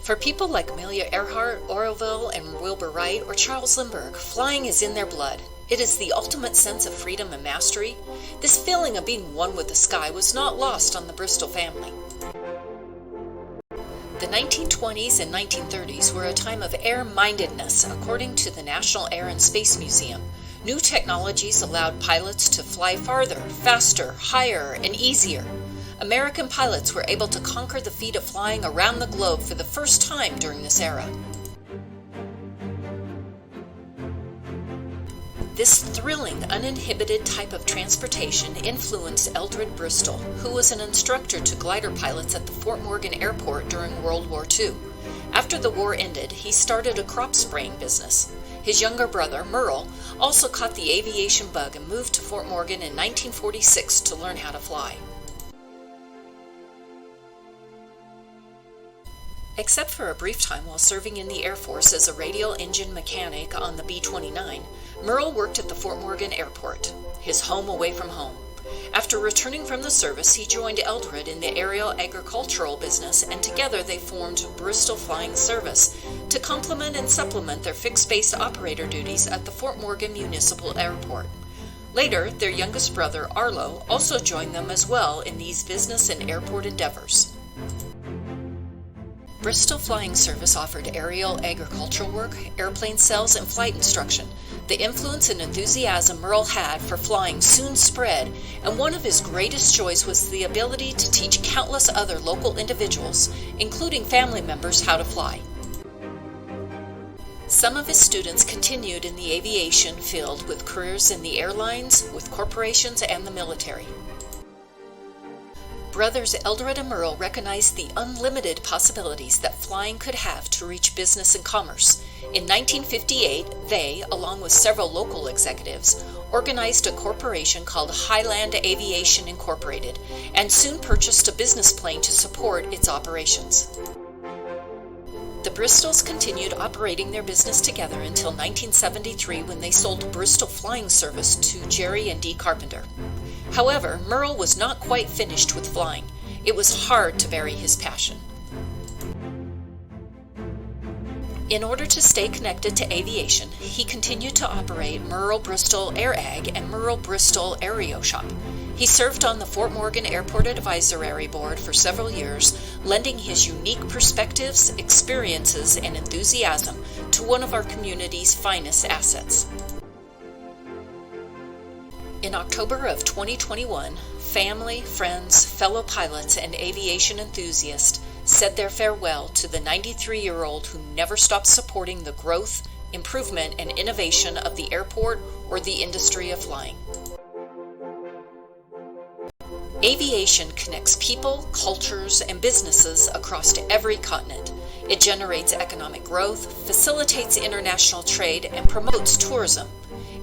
For people like Amelia Earhart, Oroville, and Wilbur Wright, or Charles Lindbergh, flying is in their blood. It is the ultimate sense of freedom and mastery. This feeling of being one with the sky was not lost on the Bristol family. The 1920s and 1930s were a time of air-mindedness, according to the National Air and Space Museum. New technologies allowed pilots to fly farther, faster, higher, and easier. American pilots were able to conquer the feat of flying around the globe for the first time during this era. This thrilling, uninhibited type of transportation influenced Eldred Bristol, who was an instructor to glider pilots at the Fort Morgan Airport during World War II. After the war ended, he started a crop spraying business. His younger brother, Merle, also caught the aviation bug and moved to Fort Morgan in 1946 to learn how to fly. Except for a brief time while serving in the Air Force as a radial engine mechanic on the B-29, Merle worked at the Fort Morgan Airport, his home away from home. After returning from the service, he joined Eldred in the aerial agricultural business, and together they formed Bristol Flying Service to complement and supplement their fixed-base operator duties at the Fort Morgan Municipal Airport. Later, their youngest brother, Arlo, also joined them as well in these business and airport endeavors. Bristol Flying Service offered aerial agricultural work, airplane sales, and flight instruction. The influence and enthusiasm Merle had for flying soon spread, and one of his greatest joys was the ability to teach countless other local individuals, including family members, how to fly. Some of his students continued in the aviation field with careers in the airlines, with corporations, and the military. Brothers Eldred and Merle recognized the unlimited possibilities that flying could have to reach business and commerce. In 1958, they, along with several local executives, organized a corporation called Highland Aviation Incorporated, and soon purchased a business plane to support its operations. The Bristols continued operating their business together until 1973, when they sold Bristol Flying Service to Jerry and Dee Carpenter. However, Merle was not quite finished with flying. It was hard to bury his passion. In order to stay connected to aviation, he continued to operate Merle Bristol Air Ag and Merle Bristol Aereo Shop. He served on the Fort Morgan Airport Advisory Board for several years, lending his unique perspectives, experiences, and enthusiasm to one of our community's finest assets. In October of 2021, family, friends, fellow pilots, and aviation enthusiasts said their farewell to the 93-year-old who never stopped supporting the growth, improvement, and innovation of the airport or the industry of flying. Aviation connects people, cultures, and businesses across every continent. It generates economic growth, facilitates international trade, and promotes tourism.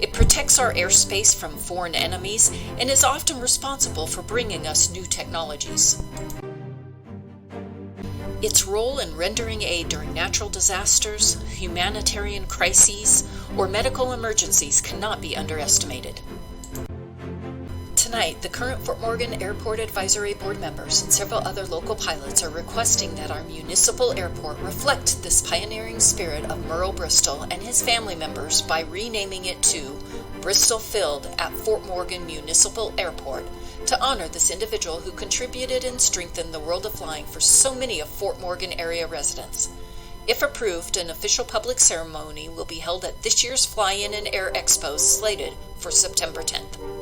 It protects our airspace from foreign enemies and is often responsible for bringing us new technologies. Its role in rendering aid during natural disasters, humanitarian crises, or medical emergencies cannot be underestimated. Tonight, the current Fort Morgan Airport Advisory Board members and several other local pilots are requesting that our municipal airport reflect this pioneering spirit of Merle Bristol and his family members by renaming it to Bristol Field at Fort Morgan Municipal Airport to honor this individual who contributed and strengthened the world of flying for so many of Fort Morgan area residents. If approved, an official public ceremony will be held at this year's Fly-In and Air Expo slated for September 10th.